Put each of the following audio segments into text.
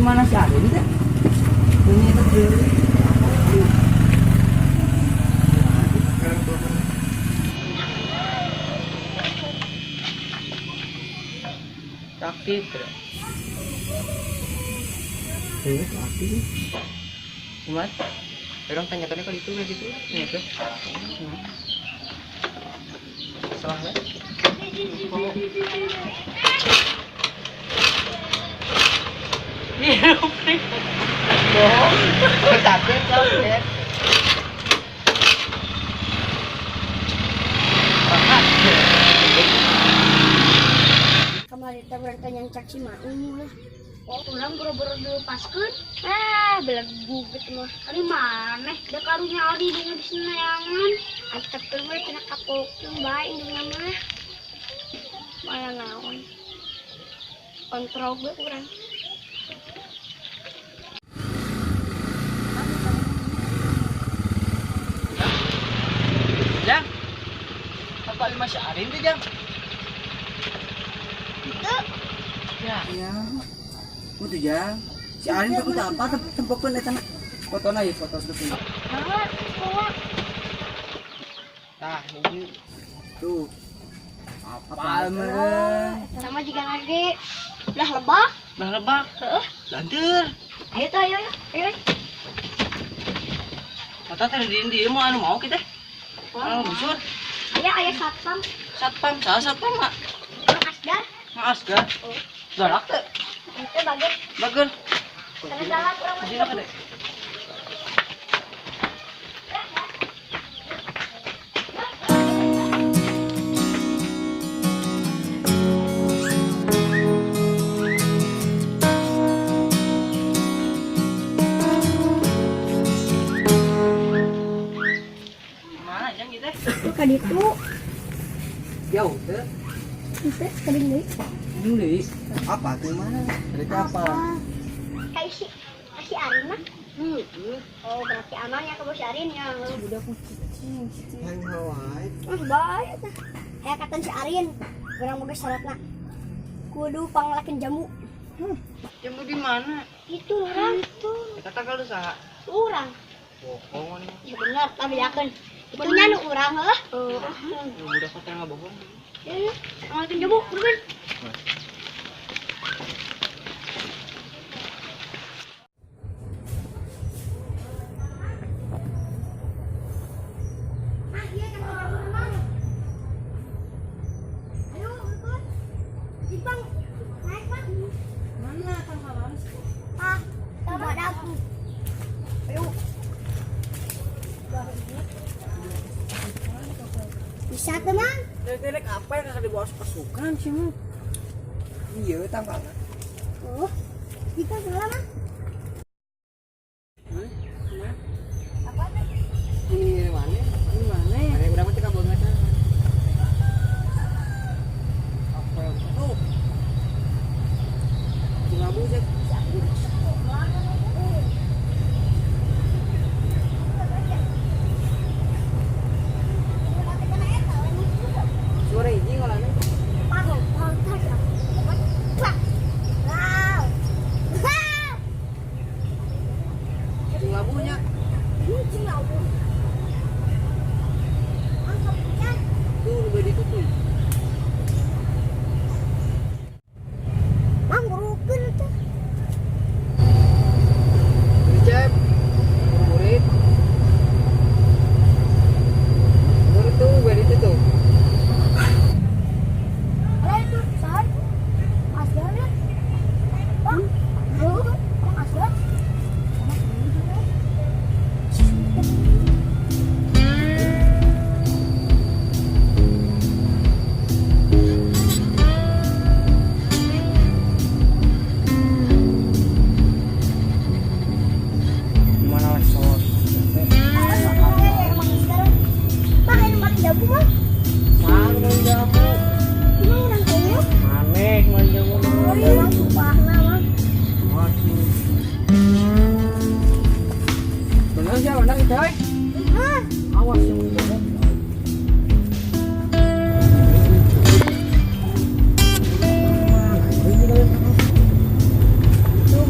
mana sih ada ini teh? Ini tuh. Sakit. Sakit. Kumat. Orang tanyakannya kalau itu kayak gitu. Iya tuh. Salah ya? Iya, bohong. Sakit, sakit. Kemarin kita berangkat yang caci maung lah. Oh, ulang buru-buru dulu paskeun. Belagu gitu mah. Ari maneh da karunya Aldi di senayangan. Antep tuh gue kena kapok yang baik dengan mah. Malah naon. Kontrol gue kurang. Jang. Apa lima syarin tuh, Jang? Itu Ya. Iya. Udah, Jang. Si Arin takut apa? Tempat pun eta foto na foto dulu. bawa. Nah, ini tuh. Apa meren? Sama juga lagi. Lah lebah. Nah, lebak. Lantur. Ayo tuh, ayo. Ayo. Mata tadi di mau anu mau kita. Anu busur. Ayo satpam. Satpam, salah satpam, Mak. Asgar. Mas, ga. Galak teh. Itu bagus. Bagus. Karena salah kurang Jadi apa deh? Mana Jang gitu? Kali itu Jauh teh. kita sering nih. Ini apa tuh mana? Cerita apa? Kayak si Arin mah. Oh, berarti amannya ke bos Arin ya. Udah kucing. Yang Hawaii. Baik tah. Kayak kata si Arin, orang boga syaratna. Kudu panglakin jamu. Jamu di mana? Itu orang itu. Kita tanggal usaha. Orang. Bohong nih. Ya benar, tapi yakin. Itu nyanu orang lah. Udah kata nggak bohong. Ya, panglakin jamu, bener. Bisa teman. Delek apa yang akan dibawa pasukan sih mu? Iya, tangkalan. Oh, kita salah mah. Apa tuh? Ini mana? Ini mana? Ada berapa cek abang ada? Apa yang tuh? Tinggal bujek. Suara ini ngolah nih. Tinggal punya. Tuh udah ditutup. Dicep. Murid. Murid tuh udah ditutup. Gimana lah sos? Mana jamu? Aneh mana jamu? Masih. Bener sih bener itu. Awas yang bohong. Tuh,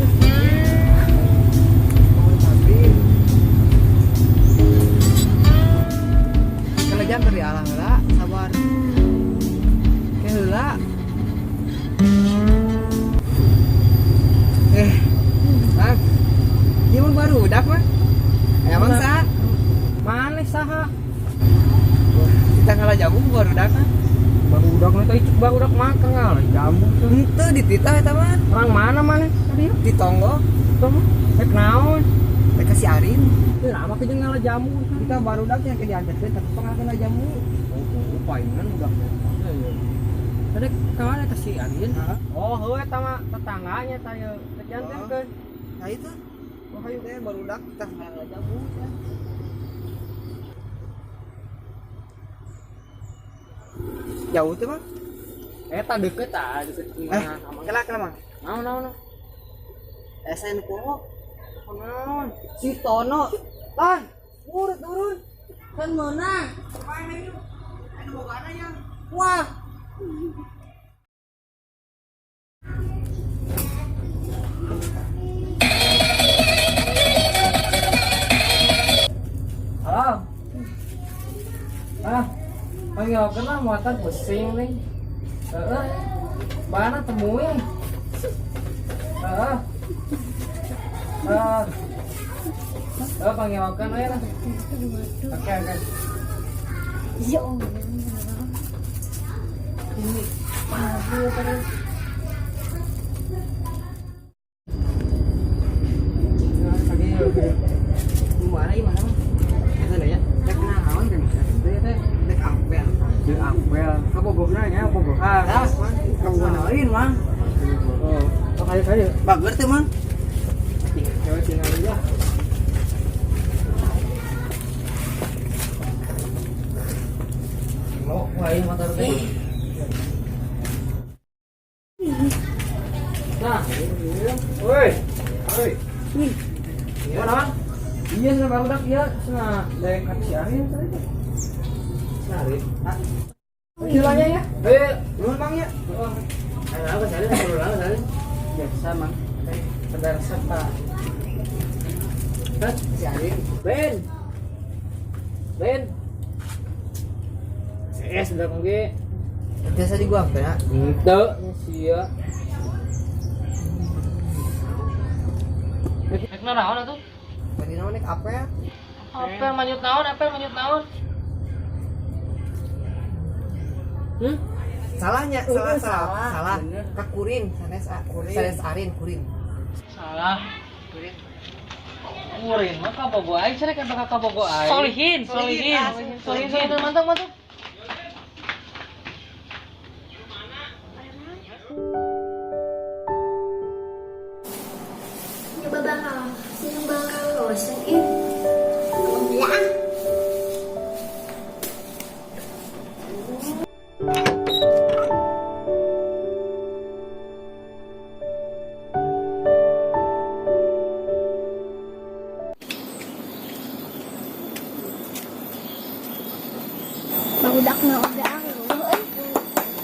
jamu baru dak. Baru udah itu baru udah makan ngalah jamu tuh. Henteu di titah eta mah. Orang mana tadi? Di tonggo. Tong. Rek naon? Rek si Arin. Teu nama ke jeung ngalah jamu. Kita baru dak yang diantar teh tapi pengakeun jamu. Oh, paingan udah. Tadi kemana ke si Arin? Oh, heuh eta mah tetangganya tanya. Jantenkeun. Nah itu. Oh hayu teh baru dak kita ngalah jamu. Jauh tuh mah. Eta deket deket mana? Kela mah. Naon? SN Purwo. Naon? Si Tono. Lan, turun. Kan menang. Wah. Halo. Panggil lah muatan pusing nih. Mana temuin? Panggilkan aja lah. Oke. Ya Allah. Ini aduh kan. Gimana? Mana ya? Dek naon kan bisa. Dek apel. Dek apel. Kabogona nya bogohan. Kamu mah. Oh, kayak. Bager tuh mah. Cewek tinggal aja. Mau wae motor teh. Nah, woi. Mana? Iya, sana baru dak ya, sana dari kaki Arin tadi. Arin. Silanya ya. Nuhun Bang ya. Apa tadi? Biasa Mang. Saudara serta. Si Arin. Ben. Sudah mungkin. Biasa di gua teh. Itu sia. Nek naon atuh? Tadi naon nek apel? Apel manyut naon? Salahnya, salah. Bener. Kakurin, sanes Arin, kurin. Salah. Kurin mah kabogo aing cenah kan bakal kabogo aing. Solihin mantap. Nyoba bakal. Sinong bakal losen ini. Ulah. Barudak na udah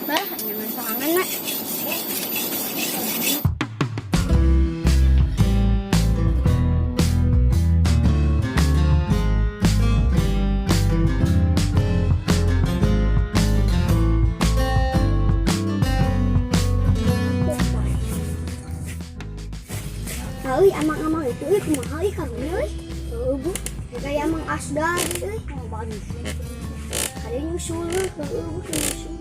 bah nyaman sangan nak. Euy amang-amang itu kumaha euy karunya euy. Bu, kayak amang asda euy. Oh bagus. Ada nyusul bu nyusul.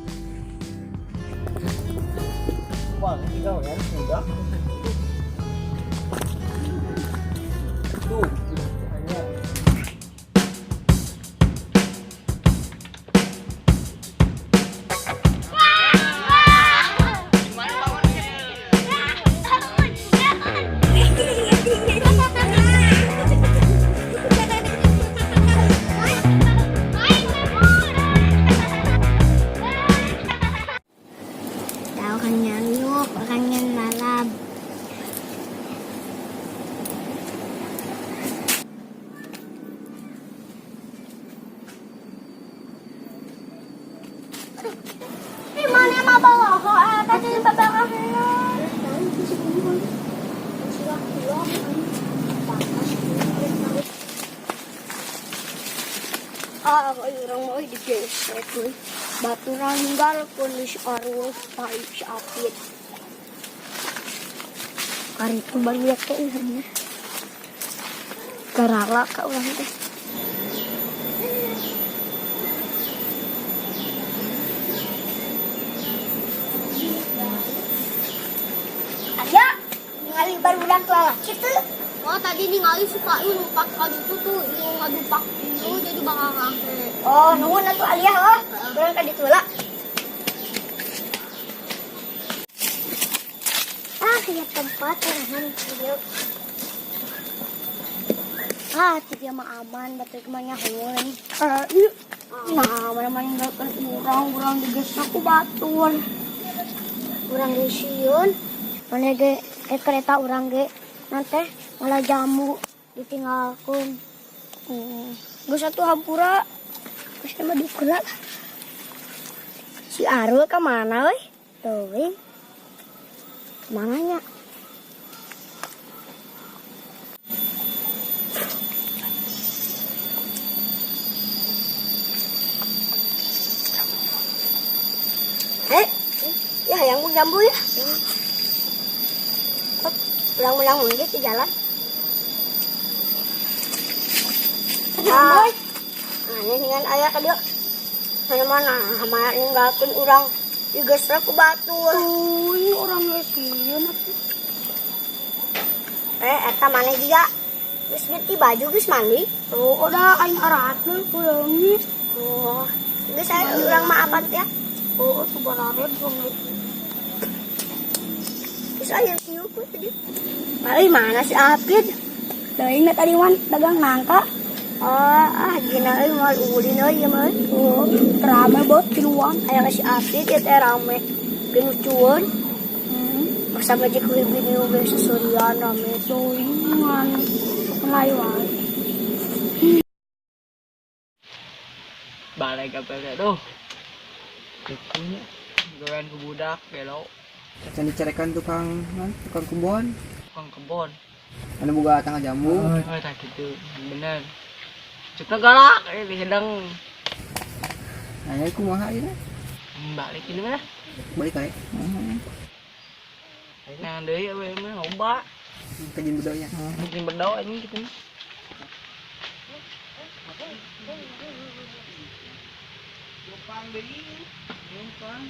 Wah, tinggal ya, sudah. Tuh, hanya Tahu kan nyanyuk, orangnya lalab. Di mana mah bawa kok? Tadi babak ako orang mau digesek batu ranggal kondisi arus paip sapit kari itu baru lihat ke ulangnya karala ke ulang teh ningali barudak lalaki tuh. Oh tadi ningali suka lupa kali itu tuh ngadupak itu jadi bakal ngake. Oh, nuhun atuh Alia oh. Urang ka ditu lah. Kayak tempat orahan video. Dia mah aman, batur kemana nyahoon. Iya. Nah, mana meninggalkan urang digesek ku batur. Urang ge sieun. Mana ge kereta urang ge nanti malah jamu ditinggalkeun. Geus atuh hampura. Geus mah dikerak. Si Arul ka mana euy? Teuing. Mananya? Ya yang jambu ya. Ulang-ulang mungkin di jalan. Ini dengan ayah ka dia. Mana mana ninggalkeun urang digesrek ku batur. Ini orang lesieun atuh. Eta maneh juga. Geus ganti baju geus mandi. Oh, udah aing aratna kurang geus. Oh, geus saya urang mah apat ya. Oh, tuh bararet dong. Geus aya sieu ku tadi. Mana si Apit? Teuing na tadi wan dagang nangka. Gina euy moal ulin euy mah. Oh, rame bot tiluan aya si Apit ya teh rame. Genucueun. Masa baju kulit bini udah sesurian rame soingan. Mulai wae. Balai kapel tuh. Punya goyan ke budak gelo. Can dicerekan tukang kebon. Tukang kebon. Anu boga tangga jambu. Oh, tak gitu. Bener. Cukna galak sedang Aya kumaha ieu? balik ini mah. Balik kae. Nah, deui we mah loba. Kajian budaya. Mungkin berdoa ini gitu. Jepang deui. Jepang.